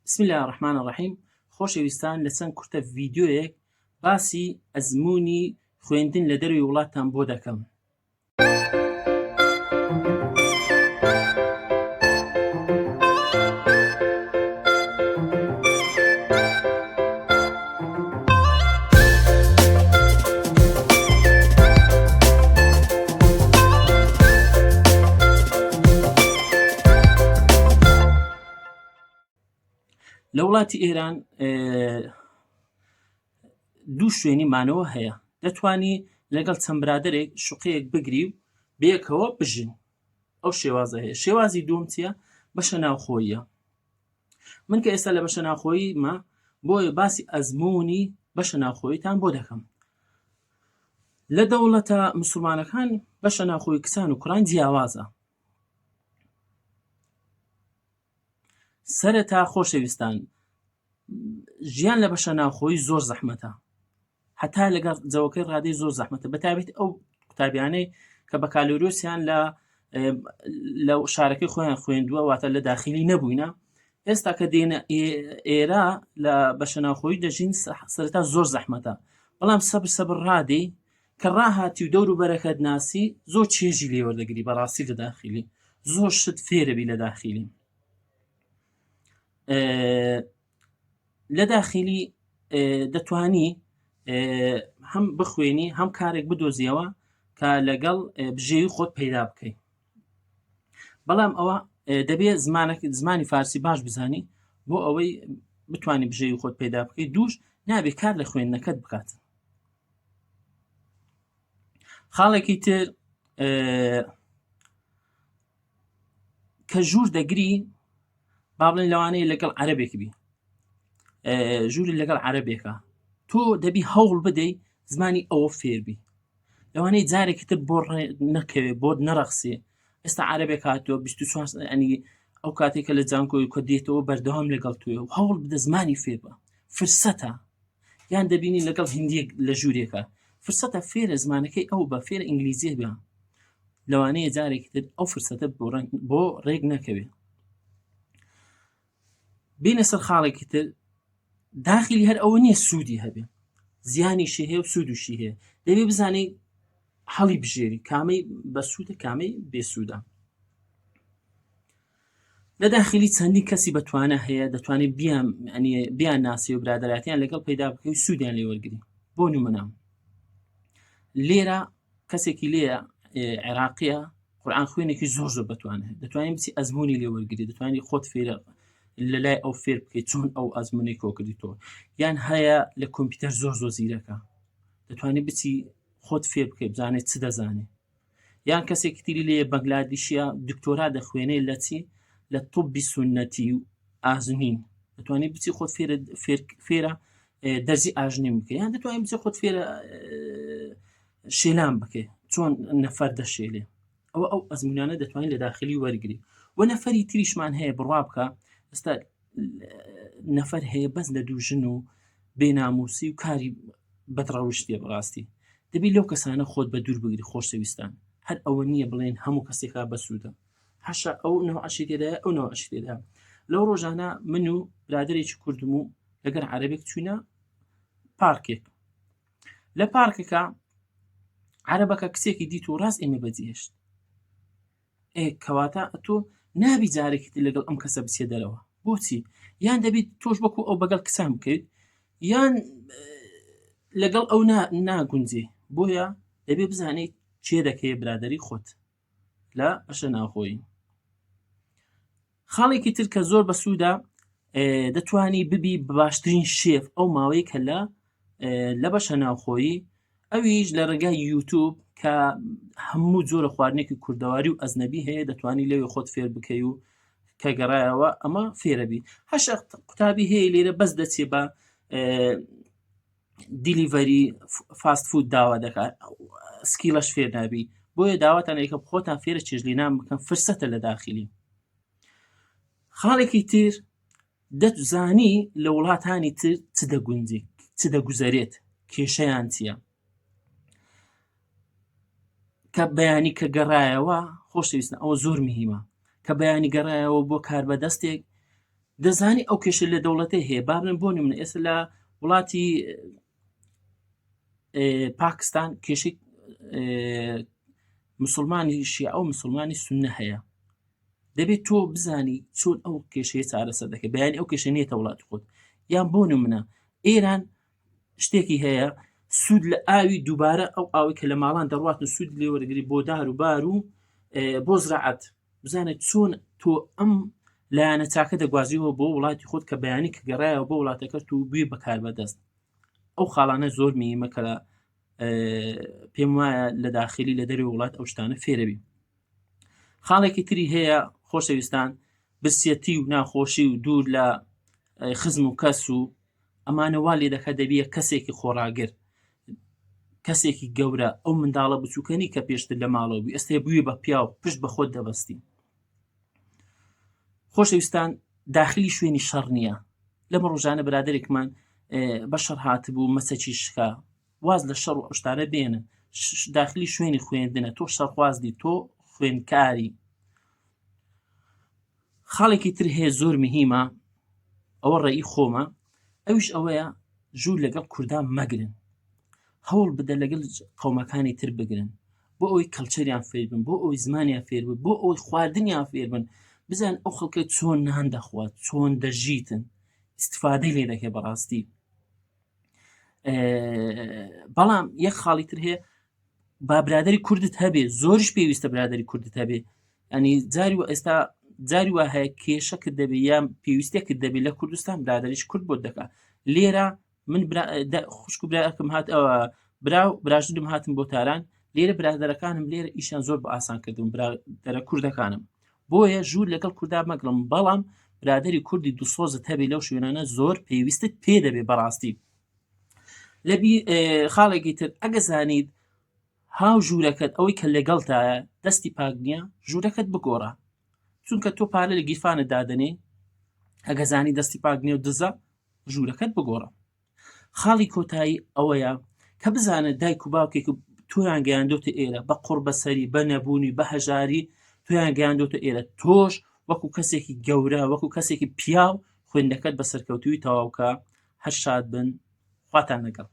بسم الله الرحمن الرحیم. خۆشەویستان لە چەند کورتە ڤیدیۆیەک باسی ئەزموونی خوێندن لە دەروی وڵاتان بۆ دەکەم. لە وڵاتی ئێران دوو شوێنی مانەوە هەیە. دەتوانی لەگەڵ چەند برادەرێک شوقەیەک بگری و بەیەکەوە بژین. ئەو شێوازە هەیە. شێوازی دووەم چییە؟ بەشە ناوخۆییە. من کە ئێستا لە بەشە ناوخۆییمە بۆیە باسی ئەزموونی بەشە ناوخۆییتان بۆ دەکەم. لە دەوڵەتە موسڵمانەکان بەشە ناوخۆیی کچان و کوڕان جیاوازە. سەرەتا خۆشەویستان ژیان لە بەشە ناوخۆیی زۆر زەحمەتە، هەتا لەگەڵ جەوەکەی ڕادەی زۆر زەحمەتە، بەتابەتی ئەو قوتابیانەی کە بەکالۆریۆسیان لە شارەکەی خۆیان خوێندووە واتە لە داخلی نەبووینە، ئێستا کە دێنە ئێرە لە بەشە ناوخۆیی دەژین سەرەتا زۆر زەحمەتە، بەڵام سەبر ڕادەی کە ڕاهاتی و دەور و بەرەکەت ناسی زۆر چێژی لێ وەردەگری بەڕاستی لە داخلی زۆر شت فێرەبی لە داخلی. لە داخلی دەتوانی هەم بخوێنی هەم کارێک بدۆزیەوە کە لەگەڵ بژێوی خۆت پەیدا بکەیت، بەڵام ئەوە دەبێت زمانی فارسی باش بزانی بۆ ئەوەی بتوانی بژێوی خۆت پەیدا بکەیت. دووش نابێت کار لە خوێندنەکەت بکات. خاڵێکی تر کە ژوور دەگری با بڵێن لەوانەیە لەگەڵ عەرەبێک بی، ژووری لەگەڵ عەرەبێکە، تۆ دەبی هەوڵ بدەی زمانی ئەوە فێربی، لەوانەیە جارێکی تر بۆ نەکەوێ بۆت نەڕەخسێ. ئێستا عەرەبێک هاتووە 24 ئەو کاتێکە لە جانکۆی کە دێتەوە بەردەوام لەگەڵ توێ و هەوڵ بدە زمانی فێر بە، فرسەتە. یان دەبینی لەگەڵ هیندیەک لە ژوورێکە، فرسەتە فێرە زمانەکەی ئەو بە فێرە ئینگلیزیە بە، لەوانەیە جارێکی تر ئەو فرسەتە بۆ ڕێک نەکەوێ. بینە سەر خاڵێکی تر داخلی هەر ئەوە نییە سوودی هەبێ، زیانیشی هەیە و سوودوشی هەیە، دەبێ بزانەی هەڵی بژێری کامەی بە سوودە کامەی بێسوودە. لە داخلی چەندی کەسی بەتوانە هەیە دەتوانێت بیان ناسی و برادەراتیان لەگەڵ پەیدا بکەی و سوودیان لێ وەرگری. بۆ نمونە لێرە کەسێکی لێیە عێراقیە قورئان خوێنێکی زۆر زۆر بەتوانە هەیە، دەتوانێت بچی ئەزموونی لێ وەرگری، دەتوانێت خۆت فێرە لە لای ئەو فێر بکەیت چۆن ئەو ئەزموونەی کۆکردیتەوە. یان هەیە لە کۆمپیوتەر زۆر زیرەکە، دەتوانێت بچی خۆت فێر بکەیت بزانێت چ دەزانێت. یان کەسێکی تری لێ بەنگلادیشیە دکتۆرا دەخوێنێت لە چی؟ لە طبی سونەتی و ئازمین، دەتوانێت بچی خۆت فێرە دەرزی ئاژنین بکەیت، یان دەتوانێت بچی خۆت فێرە شێلان بکەیت چۆن نەفەر دەشێلێ. ئەو ئەزموونانە دەتوانێت لە داخلی وەرگری. و نەفەری تریشمان هەیە بڕوا بکە. ئێستا نەفەر هەیە بەس لە دوو ژن و بێناموسی و کاری بەدڕەوشتێ بەڕاستی، دەبی لەو کەسانە خۆت بە دوور بگری. خۆشەویستان هەر ئەوە نییە بڵێن هەموو کەسێکا بەسوودە، هەشە ئەو نەوە ئەشی تێدایە ئەو نەوە ئەشی تێدا. لەو ڕۆژانە من و برادەرێکی کوردم و لەگەر عەرەبێک چوینە پارکێک. لە پارکەکە عەرەبەکە کچێکی دیت و ڕاست ئێمە بەجێهێشت. کەواتە تۆ نابی جارێکی تر لەگەڵ ئەم کەسە بچێ دەرەوە. بۆچی؟ یان دەبیت تۆش بەکو ئەو بەگەڵ کچان بکەیت، یان لەگەڵ ئەو ناگونجێ. بۆیە دەبێ بزانیت چێ دەکەی برادەری خۆت لە بەشە ناوخۆیی. خاڵێکی تر کە زۆر بەسوودە، دەتوانی ببی باشترین شێف ئەو ماوەی کە لە بەشە ناوخۆیی، ئەویش لە ڕێگای یوتیوب کە هەموو جۆرە خواردنێکی کوردەواری و ئەزنەبی هەیە، دەتوانی لەوێ خۆت فێر بکەی و کە گەڕایەوە ئەمە فێرەبی. هەشە قوتابی هەیە لێرە بەس دەچێ بە دیلیڤەری فاست فود داوا دەکات، سکیلەش فێر نابی. بۆیە داواتان ئەیکە خۆتان فێرە چێژلێنان بکەن، فرسەتە لە داخلی. خاڵێکی تر دەتزانی لە وڵاتانی تر چ دەگونجێت چ دەگوزارێت، کێشەیان چییە، کە بەیانی کە گەڕایەوە. خۆشەویستن ئەوە زۆر مهمە کە بەیانی گەڕایەوە بۆ کاربەدەستێک دەزانی ئەو کێشە لە دەوڵەتە هەیە بابن بۆنی من ئێستا لە وڵاتی پاکستان کێشەی مسلمانی شیعە و مسلمانی سوننە هەیە دەبێت تۆ بزانی چۆن ئەو کێشەیە چارەسەر دەکەی بەیانی ئەو کێشە نیەتە وڵاتی خۆت یان بۆ نمونە ئێران شتێکی هەیە سوود لە ئاوی دووبارە ئەو ئاوی کە لە ماڵان دەڕواتن سوود لێ وەرگری بۆ دار و بار و بۆ زراعەت بزانێت چۆن تۆ ئەم لایەنە چاکە دەگوازیەوە بۆ وڵاتی خۆت کە بەیانی کە گەڕایەوە بۆ وڵاتەکە تو بێ بەکار بەدەست ئەو خاڵانە زۆر میمە کە پێم وایە لە داخلی لە دەروی وڵات ئەو شتانە فێرەبی خاڵێکی تری هەیە خۆشەویستان برسێتی و ناخۆشی و دوور لە خزم و کەس و ئەمانە وا لێ دەکات دەبیە کەسێکی خۆڕاگر کەسێکی گەورە ئەو منداڵە بچووکەنی کە پێشتر لە ماڵەوە بووی ئەستێ بووی بە پیا و پشت بە خۆت دەبەستی خۆشەویستان داخلی شوێنی شەڕ نییە لەمە ڕۆژانە برادێکمان بەشەر هاتبوو مەسەکی شکا واز لە شەڕ و ئەشتانە بێنن داخلی شوێنی خوێندنە تۆ شەڕخوازدی تۆ خوێندکاری خاڵێکی تر هەیە زۆر مهمە ئەوە ڕێی خۆمە ئەویش ئەوەیە ژوور لەگەڵ کوردان مەگرن هەوڵ بدە لەگەڵ قەومەکانی تر بگرن بۆ ئەوەی کەڵچەریان فێر بن بۆ ئەوەی زمانیان فێر بن بۆ ئەوەی خواردنیان فێر بن بزان ئەو خەڵکە چۆن نان دەخوات چۆن دەژیتن استفادەی لێ دەکەی بەڕاستی بەڵام یەک خاڵی تر هەیە با برادری کوردت هەبێ زۆرش پێویستە برادری کوردت هەبێ ینی ئێستا جاری وا هەیە کێشەکرد دەبێت یان پێویستێکرد دەبێت لە کوردستان برادریش کورد بۆ دەکات لێرە من خوشک و براکەم هات ئەوە براژدم هاتم بۆ تاران لێرە برادەرەکانم لێرە ئیشان زۆر بە ئاسان کردم برادەرە کوردەکانم بۆیە ژوور لەگەڵ کووردا مەگڵم بەڵام برادری کوردی دووسۆزت هەبێ لەو شوێنانە زۆر پێویستت پێ دەبێ بەڕاستی لەبی خاڵێکی تر ئەگە زانیت هاو ژوورەکەت ئەوەی کە لەگەڵتایە دەستی پاک نییە ژوورەکەت بگۆڕە چونکە تۆ پارە لە گیرفانت دادنێ ئەگە زانی دەستی پاک نییە و دزە ژوورەکەت بگۆڕە خاڵی کۆتایی ئەوەیە کە بزانێت دایک و باوکێک تۆیان گەیاندۆتە ئێرە بە قوڕ بەسەری بە نەبوونی بە هەژاری تۆیان گەیاندۆتە ئێرە تۆش وەکو کەسێکی گەورە وەکو کەسێکی پیاو خوێندەکەت بە سەرکەوتووی تەواوکە هەر شاد بن خواتان لەگەڵ